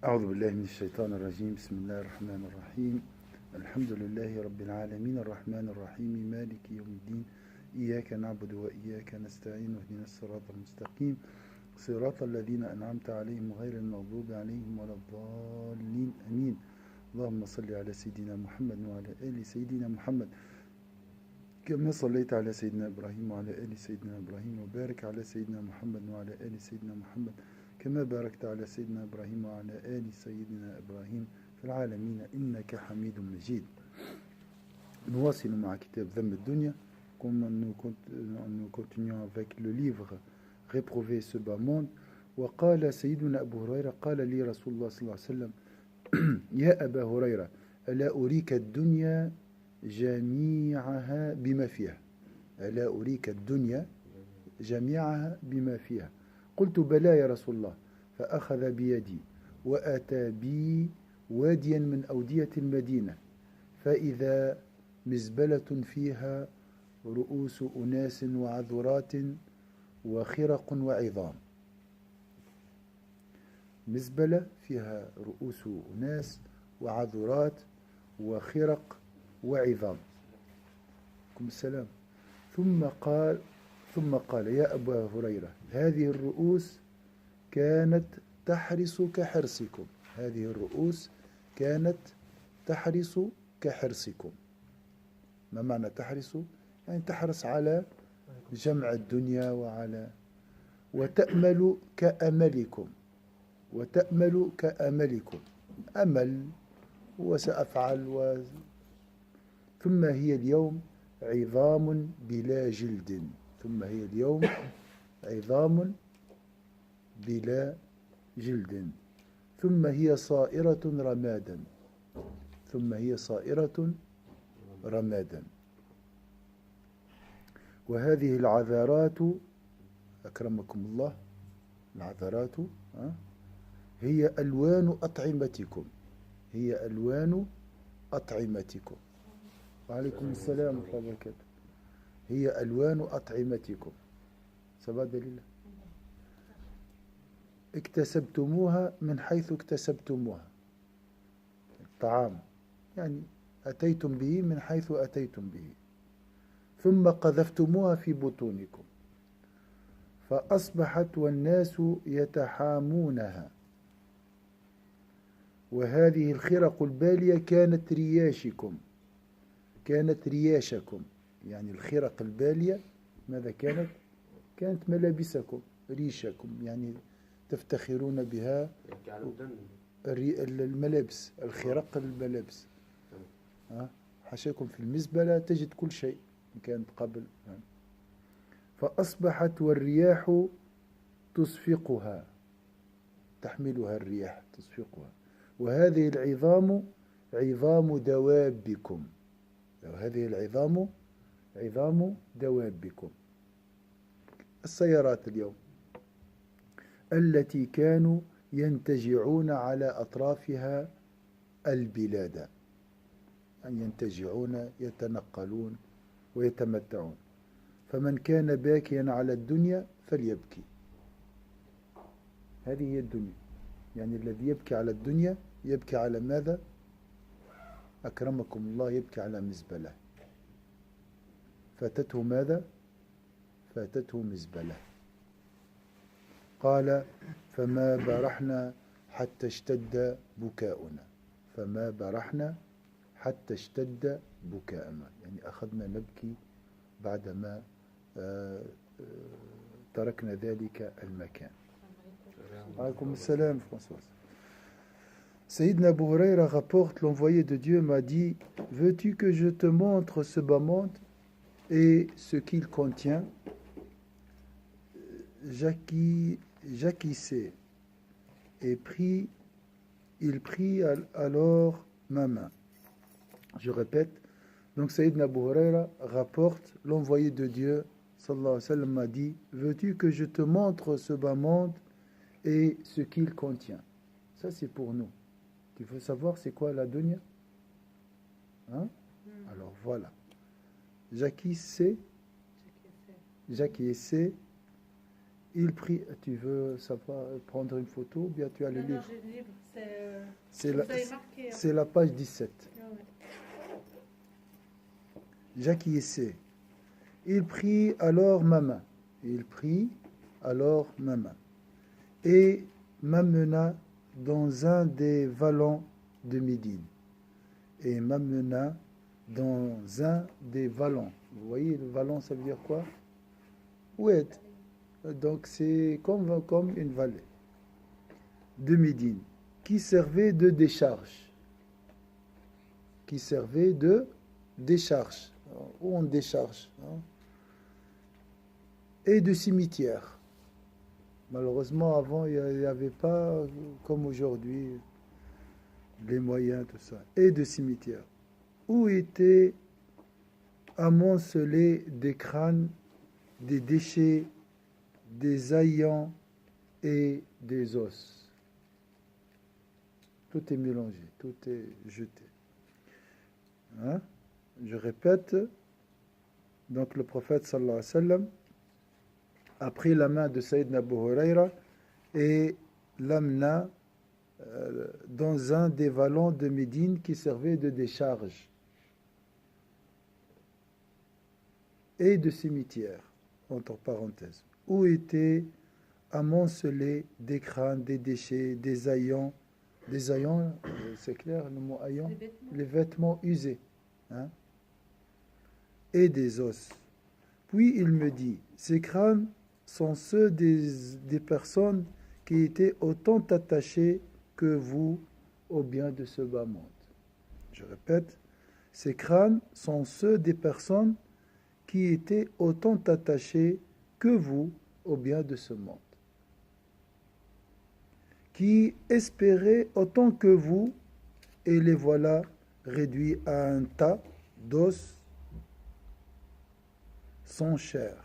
أعوذ بالله من الشيطان الرجيم. بسم الله الرحمن الرحيم. الحمد لله رب العالمين الرحمن الرحيم مالك يوم الدين. إياك نعبد وإياك نستعين واهدنا الصراط المستقيم صراط الذين أنعمت عليهم غير المغضوب عليهم ولا الضالين آمين. اللهم صل على سيدنا محمد وعلى آل سيدنا محمد كما صليت على سيدنا إبراهيم وعلى آل سيدنا إبراهيم وبارك على سيدنا محمد وعلى آل سيدنا محمد كما باركت على سيدنا إبراهيم وعلى آل سيدنا إبراهيم في العالمين إنك حميد مجيد. نواصل مع كتاب ذم الدنيا. Nous continuons avec le livre Réprouver ce bas monde. وقال سيدنا أبو هريرة قال لي رسول الله صلى الله عليه وسلم يا أبا هريرة ألا أريك الدنيا جميعها بما فيها ألا أريك الدنيا جميعها بما فيها قلت بلى يا رسول الله فأخذ بيدي وأتى بي واديا من أودية المدينة فإذا مزبلة فيها رؤوس أناس وعذرات وخرق وعظام. مزبلة فيها رؤوس أناس وعذرات وخرق وعظام. السلام. ثم قال يا أبا هريرة هذه الرؤوس كانت تحرس كحرسكم. هذه الرؤوس كانت تحرس كحرسكم. ما معنى تحرس؟ يعني تحرص على جمع الدنيا وتأمل كأملكم. وتأمل كأملكم أمل وسأفعل ثم هي اليوم عظام بلا جلد. ثم هي اليوم عظام بلا جلد ثم هي صائرة رمادا. ثم هي صائرة رمادا. وهذه العذارات أكرمكم الله العذارات هي ألوان أطعمتكم. هي ألوان أطعمتكم. وعليكم السلام ورحمة الله وبركاته. هي ألوان أطعمتكم. سبب دليل اكتسبتموها من حيث اكتسبتموها. الطعام يعني أتيتم به من حيث أتيتم به ثم قذفتموها في بطونكم فأصبحت والناس يتحامونها. وهذه الخرق البالية كانت رياشكم. كانت رياشكم يعني الخرق البالية ماذا كانت؟ كانت ملابسكم ريشكم يعني تفتخرون بها الملابس الخرق الملابس. حاشاكم في المزبلة تجد كل شيء كانت قبل. فأصبحت والرياح تصفقها. تحملها الرياح تصفقها. وهذه العظام عظام دوابكم. وهذه العظام عظام دوابكم السيارات اليوم التي كانوا ينتجعون على أطرافها البلاد. أن ينتجعون يتنقلون ويتمتعون. فمن كان باكيا على الدنيا فليبكي. هذه هي الدنيا. يعني الذي يبكي على الدنيا يبكي على ماذا؟ أكرمكم الله يبكي على مزبلة. فاتته ماذا؟ فاتته مزبلة. قال فما برحنا حتى اشتد بكاؤنا. فما برحنا حتى اشتد بكاؤنا يعني أخذنا نبكي بعدما تركنا ذلك المكان. عليكم السلام François. Sayyidina Abu Huraira rapporte l'envoyé de Dieu m'a dit veux-tu que je te montre ce bas monde et ce qu'il contient? J'acquissai et il prit alors ma main. Je répète, donc Sayyidina Abu Huraira rapporte l'envoyé de Dieu sallallahu alayhi wa sallam m'a dit veux-tu que je te montre ce bas monde et ce qu'il contient? Ça c'est pour nous. Tu veux savoir c'est quoi la dunya? Alors voilà. J'acquissais, il prit. Tu veux savoir prendre une photo ou bien tu as le livre? Non, j'ai le livre. C'est C'est Vous la, avez marqué. c'est la page 17. Ah ouais. J'acquiesçai. Il prit alors ma main. Il prit alors ma main. Et m'amena dans un des vallons de Médine. Et m'amena dans un des vallons. Vous voyez, le vallon, ça veut dire quoi? Oued. Donc c'est comme une vallée de Médine qui servait de décharge. Qui servait de décharge. Où on décharge. Et de cimetière. Malheureusement, avant, il n'y avait pas, comme aujourd'hui, les moyens, tout ça. Et de cimetière. Où étaient amoncelés des crânes, des déchets, des haillons et des os. Tout est mélangé, tout est jeté. Hein? Je répète, donc le prophète sallallahu alayhi wa sallam a pris la main de Sayyidina Abu Huraira et l'amena dans un des vallons de Médine qui servait de décharge et de cimetière, entre parenthèses, où étaient amoncelés des crânes, des déchets, des haillons, c'est clair le mot haillon, les vêtements usés, hein, et des os. Puis il me dit, ces crânes sont ceux des personnes qui étaient autant attachées que vous au bien de ce bas monde. Je répète, ces crânes sont ceux des personnes qui étaient autant attachées que vous au bien de ce monde, qui espéraient autant que vous, et les voilà réduits à un tas d'os sans chair,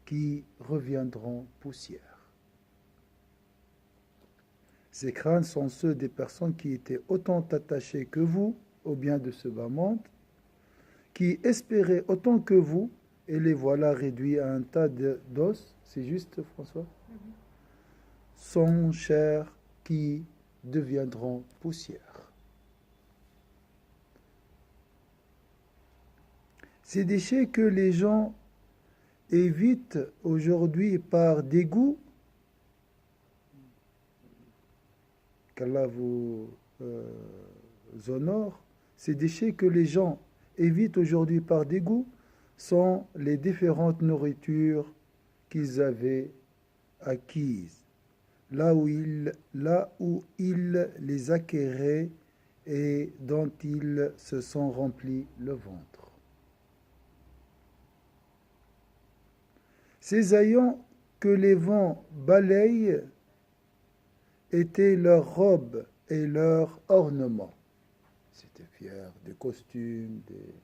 qui reviendront poussière. Ces crânes sont ceux des personnes qui étaient autant attachées que vous au bien de ce bas monde, qui espéraient autant que vous, et les voilà réduits à un tas d'os, c'est juste François, sans chair, qui deviendront poussière. Ces déchets que les gens évitent aujourd'hui par dégoût, qu'Allah vous honore, ces déchets que les gens évitent aujourd'hui par dégoût sont les différentes nourritures qu'ils avaient acquises, là où ils les acquéraient et dont ils se sont remplis le ventre. Ces haillons que les vents balayent étaient leurs robes et leurs ornements. C'était fier des costumes, des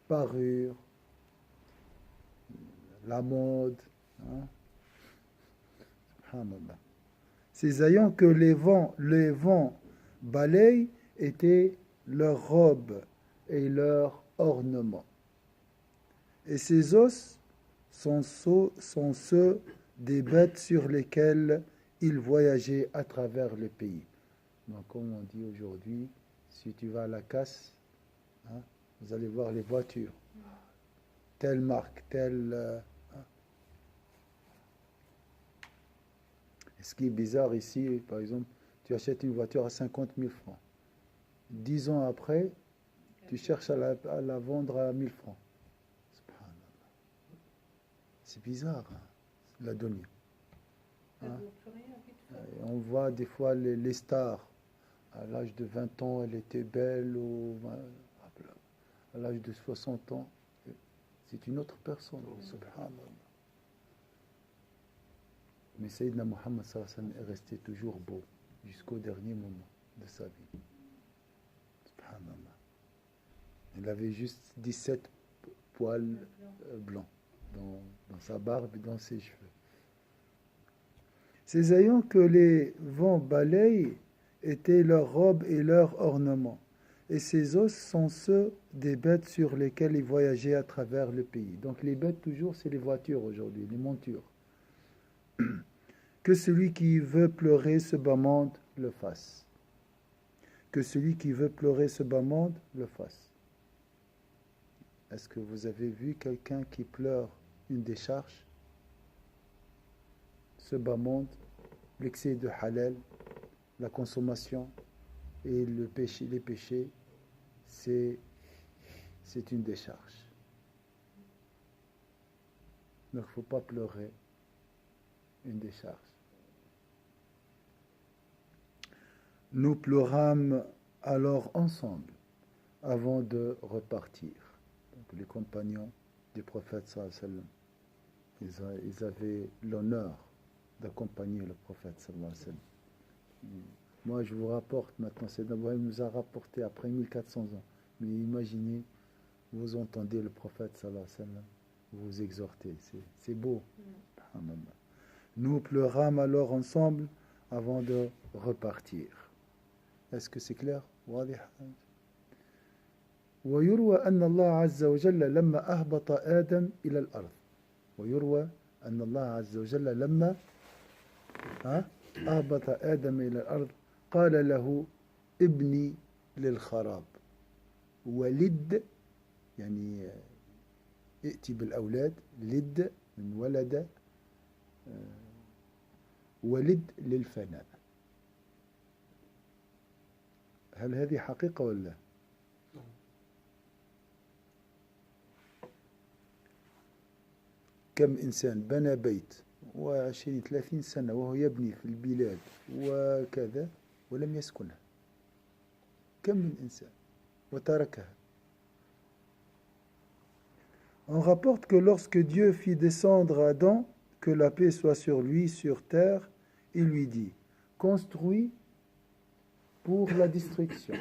parures, la mode. Hein? Ces haillons que les vents balayent étaient leurs robes et leurs ornements. Et ces os sont ceux des bêtes sur lesquelles ils voyageaient à travers le pays. Donc, comme on dit aujourd'hui, si tu vas à la casse, hein, vous allez voir les voitures. Telle marque, telle... Ce qui est bizarre ici, par exemple, tu achètes une voiture à 50 000 francs. 10 ans après, tu cherches à la vendre à 1000 francs. C'est bizarre, hein, la donnée. Hein? On voit des fois les stars. À l'âge de 20 ans, elle était belle, ou à l'âge de 60 ans, c'est une autre personne. Subhanallah. Mais Sayyidina Muhammad sallallahu alayhi wa sallam est resté toujours beau jusqu'au dernier moment de sa vie. Subhanallah. Il avait juste 17 poils blancs dans sa barbe et dans ses cheveux. Ces haillons que les vents balayent étaient leurs robes et leurs ornements. Et ces os sont ceux des bêtes sur lesquelles ils voyageaient à travers le pays. Donc les bêtes, toujours, c'est les voitures aujourd'hui, les montures. Que celui qui veut pleurer ce bas monde le fasse. Que celui qui veut pleurer ce bas monde le fasse. Est-ce que vous avez vu quelqu'un qui pleure une décharge? Ce bas monde, l'excès de halal, la consommation et le péché, les péchés, c'est une décharge. Donc il ne faut pas pleurer une décharge. Nous pleurâmes alors ensemble avant de repartir. Donc les compagnons du prophète sallallahu alayhi wa sallam, ils avaient l'honneur d'accompagner le prophète sallallahu alayhi wa sallam. Moi je vous rapporte maintenant, c'est d'abord il nous a rapporté après 1400 ans. Mais imaginez, vous entendez le prophète sallallahu alayhi wa sallam vous exhorter, c'est beau. Nous pleurâmes alors ensemble avant de repartir. Est-ce que c'est clair? واضح. ويروى أن الله عز وجل لما أهبط آدم إلى الأرض ويروى أن الله عز وجل لما أهبط آدم إلى الأرض قال له ابني للخراب ولد يعني ائتي بالأولاد لد من ولد ولد للفناء. هل هذه حقيقة ولا؟ كم إنسان بنى بيت و20 30 سنة وهو يبني في البلاد وكذا ولم يسكنها. كم من إنسان وتركها. On rapporte que lorsque Dieu fit descendre Adam, que la paix soit sur lui, sur terre, il lui dit, construis pour la destruction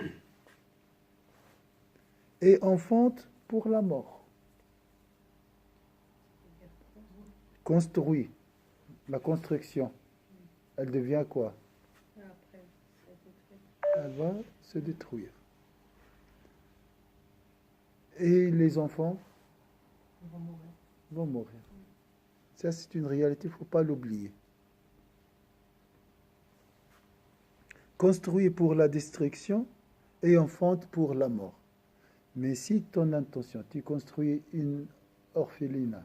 et enfante pour la mort. Construis. La construction, elle devient quoi? Elle va se détruire. Et les enfants vont mourir. Ça, c'est une réalité, il ne faut pas l'oublier. Construis pour la destruction et enfante pour la mort. Mais si ton intention, tu construis une orphelinat,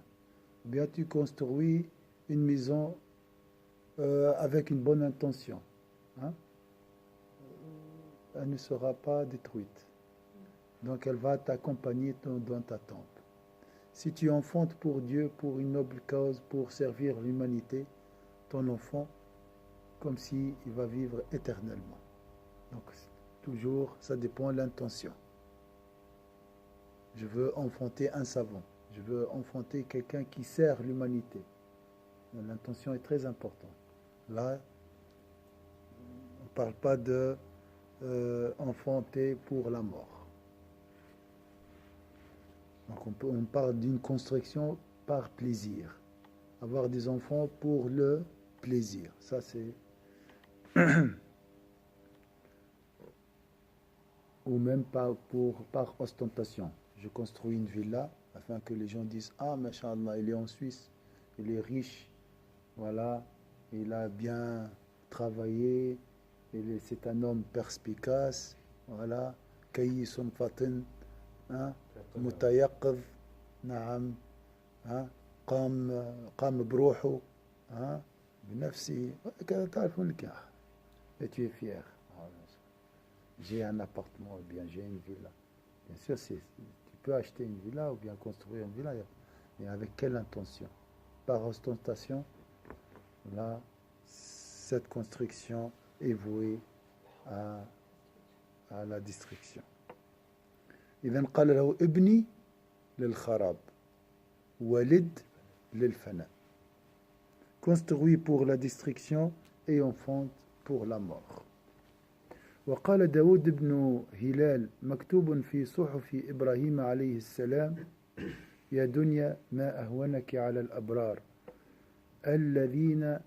bien tu construis une maison avec une bonne intention, elle ne sera pas détruite. Donc elle va t'accompagner dans ta tombe. Si tu enfantes pour Dieu, pour une noble cause, pour servir l'humanité, ton enfant, comme s'il va vivre éternellement. Donc toujours, ça dépend de l'intention. Je veux enfanter un savant. Je veux enfanter quelqu'un qui sert l'humanité. L'intention est très importante. Là, on ne parle pas de enfanter pour la mort. Donc on parle d'une construction par plaisir. Avoir des enfants pour le plaisir. Ça c'est... Ou même par ostentation. Je construis une villa afin que les gens disent « Ah, machallah, il est en Suisse, il est riche, voilà, il a bien travaillé, c'est un homme perspicace, voilà, kayyisun fatin, متيقظ نعم قام بروحه بنفسه كذا تعرفون الكاح et tu es fier. J'ai un appartement ou bien j'ai une villa. Bien sûr, tu peux acheter une villa ou bien construire une villa, mais avec quelle intention? Par ostentation, là, cette construction est vouée à la destruction. إذن قال له ابني للخراب ولد للفناء. Construit pour la destruction et enfante pour la mort. وقال داود بن هلال مكتوب في صحف إبراهيم عليه السلام يا دنيا ما أهونك على الأبرار الذين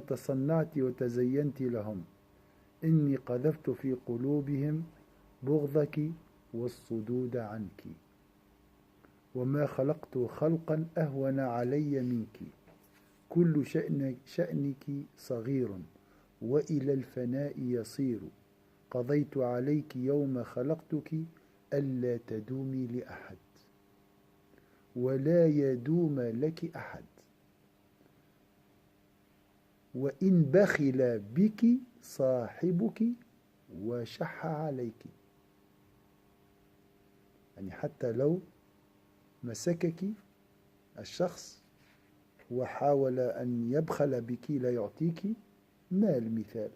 تصنعت وتزينت لهم إني قذفت في قلوبهم بغضك والصدود عنك وما خلقت خلقا أهون علي منك كل شأنك صغير وإلى الفناء يصير قضيت عليك يوم خلقتك ألا تدومي لأحد ولا يدوم لك أحد وإن بخل بك صاحبك وشح عليك. يعني حتى لو مسكك الشخص وحاول أن يبخل بك لا يعطيك مال مثال،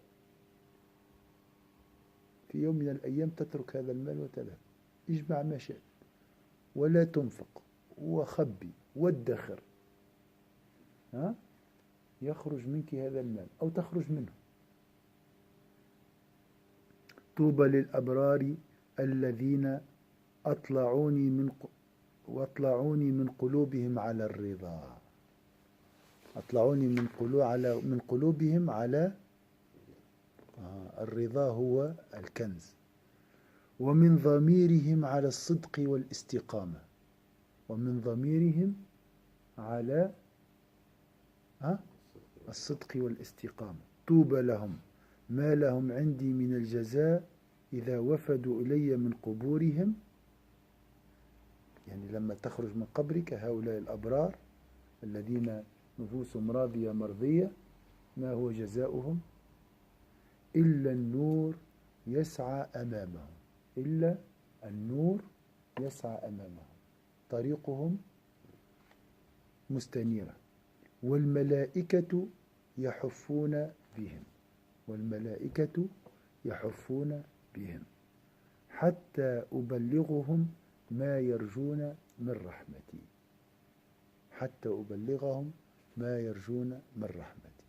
في يوم من الأيام تترك هذا المال وتذهب، اجمع ما شئت ولا تنفق وخبي وادخر، يخرج منك هذا المال أو تخرج منه. طوبى للأبرار الذين أطلعوني من قلوبهم على الرضا. أطلعوني من قلوبهم على الرضا هو الكنز. ومن ضميرهم على الصدق والاستقامة. ومن ضميرهم على الصدق والاستقامة. طوبى لهم ما لهم عندي من الجزاء إذا وفدوا إلي من قبورهم. يعني لما تخرج من قبرك هؤلاء الأبرار الذين نفوسهم راضية مرضية، ما هو جزاؤهم؟ إلا النور يسعى أمامهم. إلا النور يسعى أمامهم، طريقهم مستنيرة. والملائكة يحفون بهم. والملائكة يحفون بهم حتى أبلغهم ما يرجون من رحمتي. حتى أبلغهم ما يرجون من رحمتي.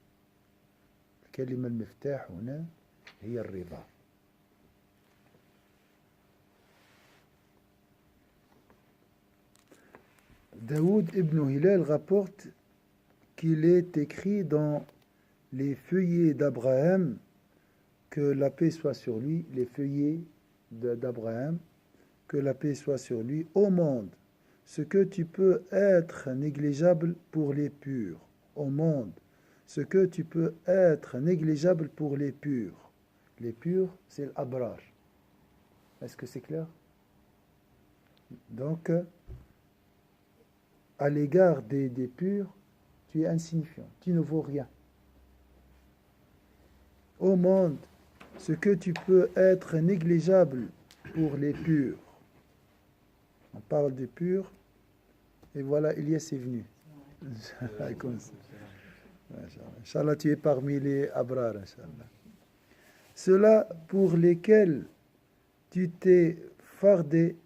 الكلمة المفتاح هنا هي الرضا. Daoud ibn Hilal rapporte qu'il est écrit dans les feuillets d'Abraham, que la paix soit sur lui, les feuillets d'Abraham, que la paix soit sur lui, ô monde, ce que tu peux être négligeable pour les purs, au monde, ce que tu peux être négligeable pour les purs. Les purs, c'est l'abrar. Est-ce que c'est clair? Donc, à l'égard des purs, tu es insignifiant, tu ne vaux rien. Au monde, ce que tu peux être négligeable pour les purs. On parle des purs, et voilà, Elias est venu. Inch'Allah, tu es parmi les abrar, Inch'Allah. Ceux-là pour lesquels tu t'es fardé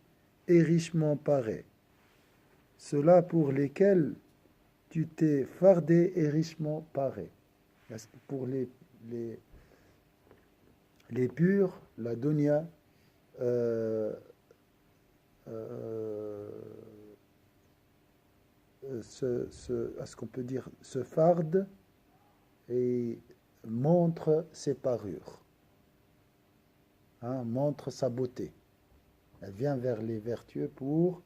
et richement paré. Ceux-là pour lesquels tu t'es fardé et richement paré. Pour les purs, la dunya, est-ce qu'on peut dire, se farde et montre ses parures, montre sa beauté. Elle vient vers les vertueux pour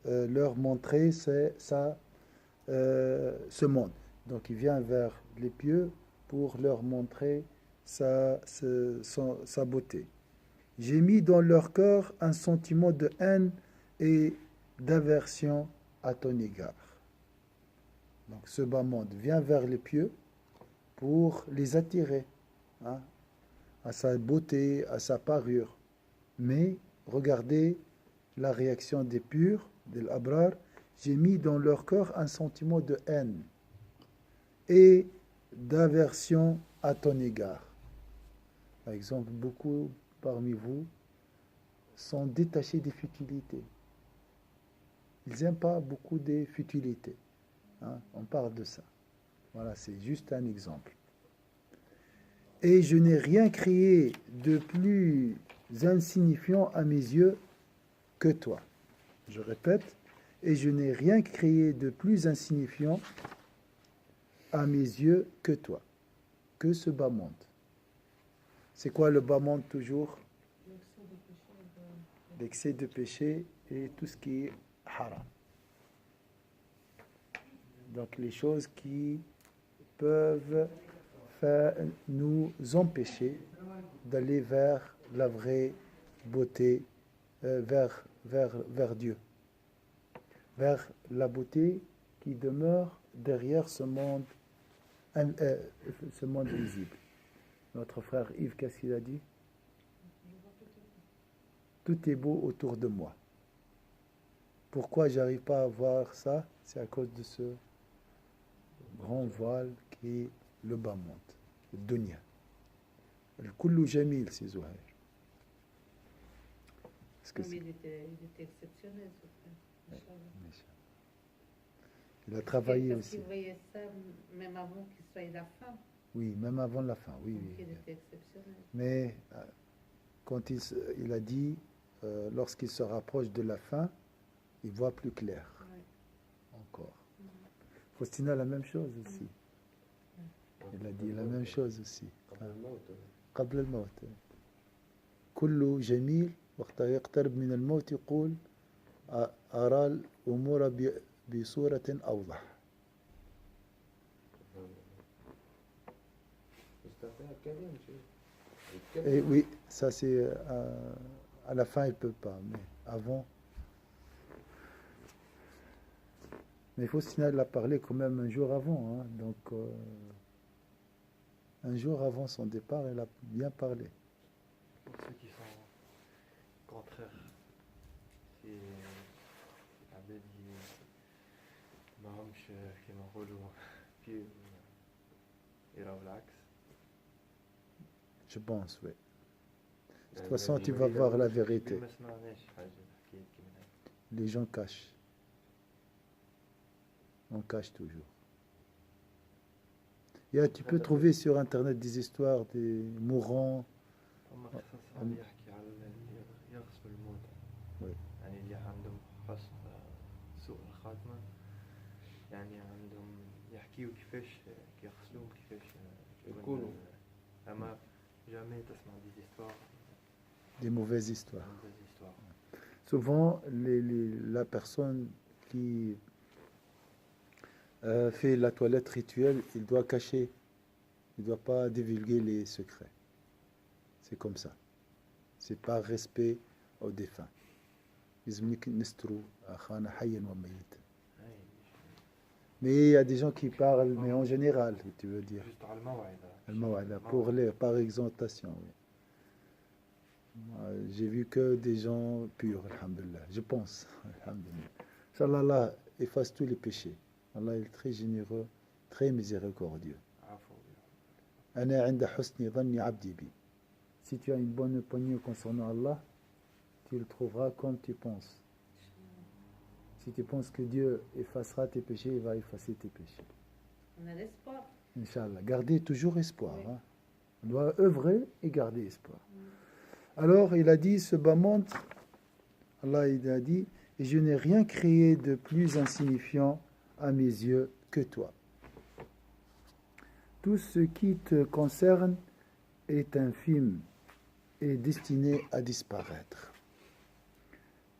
leur montrer ce monde. Donc il vient vers les pieux pour leur montrer sa beauté. J'ai mis dans leur corps un sentiment de haine et d'aversion à ton égard. Donc ce bas monde vient vers les pieux pour les attirer à sa beauté, à sa parure. Mais regardez la réaction des purs, des abrar. J'ai mis dans leur corps un sentiment de haine et d'aversion à ton égard. Par exemple, beaucoup parmi vous sont détachés des futilités. Ils n'aiment pas beaucoup des futilités. On parle de ça. Voilà, c'est juste un exemple. Et je n'ai rien créé de plus insignifiant à mes yeux que toi. Je répète, et je n'ai rien créé de plus insignifiant à mes yeux que toi, que ce bas monde. C'est quoi le bas monde toujours? L'excès de péché et tout ce qui est haram. Donc les choses qui peuvent nous empêcher d'aller vers la vraie beauté, vers Dieu, vers la beauté qui demeure derrière ce monde visible. Notre frère Yves, qu'est-ce qu'il a dit? Tout est beau autour de moi. Pourquoi j'arrive pas à voir ça? C'est à cause de ce grand voile qui est le bas monde, le dunya. Le kullu jamil, c'est Zouhair. Il était exceptionnel, ce frère. Il a travaillé parce aussi. qu'il voyait ça même avant qu'il soit la fin. Oui, même avant la fin, oui. Il était exceptionnel. Mais quand il a dit, lorsqu'il se rapproche de la fin, il voit plus clair. Oui. Encore. Faustina, la même chose aussi. Il a dit la même chose aussi. قبل الموت. كل جميل وقت يقترب من الموت يقول أرى الأمور بصورة أوضح. Et oui, ça c'est à la fin il peut pas, mais avant. Mais Faustina l'a parlé quand même un jour avant, hein, donc un jour avant son départ, elle a bien parlé. Pour ceux qui sont contraires, si Abed ما همش كما نقولوا في يراو العكس. Je pense, oui. De toute façon, tu vas voir la vérité. Les gens cachent. On cache toujours. Et tu peux trouver sur Internet des histoires des mourants. Oui. يعني عندهم يحكيوا كيفاش يغسلوهم كيفاش يكونوا اما jamais تسمع des histoires des mauvaises histoires. Souvent la personne qui fait la toilette rituelle, il doit cacher, il ne doit pas divulguer les secrets. C'est comme ça. C'est par respect aux défunts. Mais il y a des gens qui parlent, mais en général, tu veux dire. Juste al-maw'ida. Par exhortation, oui. J'ai vu que des gens purs, alhamdulillah. Je pense, alhamdulillah. Inch'Allah, efface tous les péchés. Allah est très généreux, très miséricordieux. Ana 'inda husni dhanni 'abdi bi. Si tu as une bonne opinion concernant Allah, tu le trouveras comme tu penses. Si tu penses que Dieu effacera tes péchés, il va effacer tes péchés. On a l'espoir. Inch'Allah. Gardez toujours espoir. Oui. Hein. On doit œuvrer et garder espoir. Oui. Alors, il a dit, ce bas monde, Allah il a dit, et je n'ai rien créé de plus insignifiant à mes yeux que toi. Tout ce qui te concerne est infime et destiné à disparaître.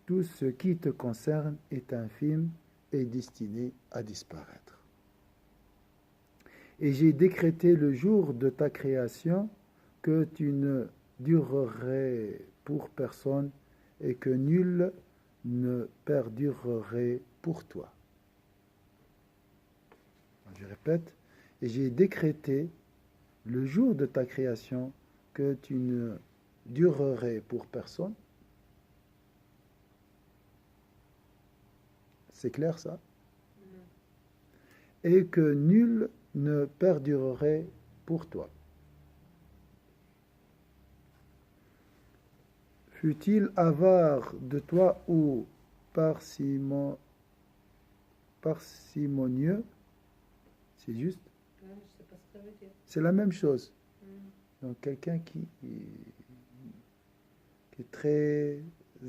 Tout ce qui te concerne est infime et destiné à disparaître. Et j'ai décrété le jour de ta création que tu ne durerais pour personne et que nul ne perdurerait pour toi. Je répète, et j'ai décrété le jour de ta création que tu ne durerais pour personne. C'est clair ça? Et que nul ne perdurerait pour toi. Fut-il avare de toi ou parcimonieux? C'est juste? Ouais, je sais pas ce que ça veut dire. C'est la même chose. Donc quelqu'un qui est très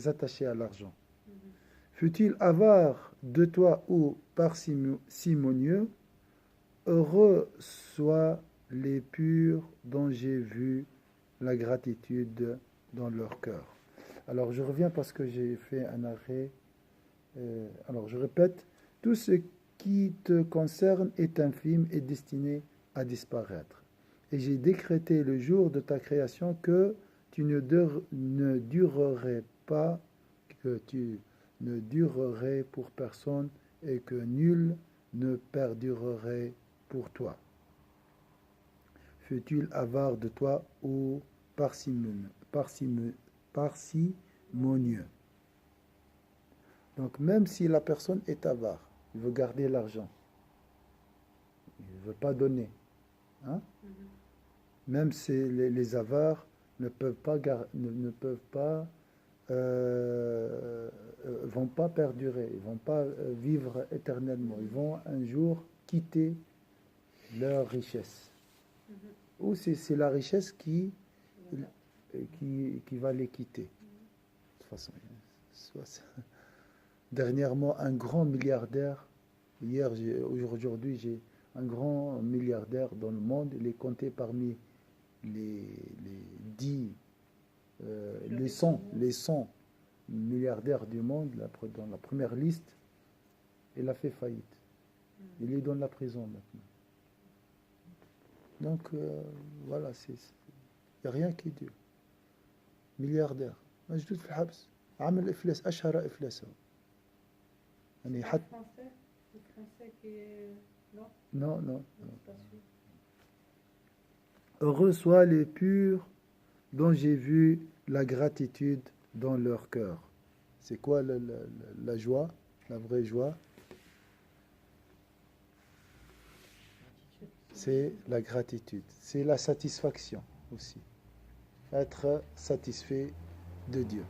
attaché à l'argent. Fut-il avare de toi ou parcimonieux? Heureux soient les purs dont j'ai vu la gratitude dans leur cœur. Alors je reviens parce que j'ai fait un arrêt. Alors je répète, tout ce qui te concerne est infime et destiné à disparaître. Et j'ai décrété le jour de ta création que tu ne durerais pas, que tu ne durerais pour personne et que nul ne perdurerait pour toi. Fut-il avare de toi ou parcimonieux? Donc même si la personne est avare, il veut garder l'argent, il ne veut pas donner, hein? Même si les avares ne peuvent pas vont pas perdurer, ils vont pas vivre éternellement, ils vont un jour quitter leur richesse. Ou c'est la richesse qui va les quitter. De toute façon, dernièrement, un grand milliardaire, aujourd'hui, j'ai un grand milliardaire dans le monde, il est compté parmi les 10, les 100 milliardaires du monde, dans la première liste, il a fait faillite. Il est dans la prison maintenant. Donc, voilà, il n'y a rien qui dure. Milliardaire. مجدود في الحبس عمل إفلاس أشهر إفلاسه. يعني حتى Le français qui est... non. Heureux soient les purs dont j'ai vu la gratitude dans leur cœur. C'est quoi la joie, la vraie joie? C'est la gratitude, c'est la satisfaction aussi. Être satisfait de Dieu.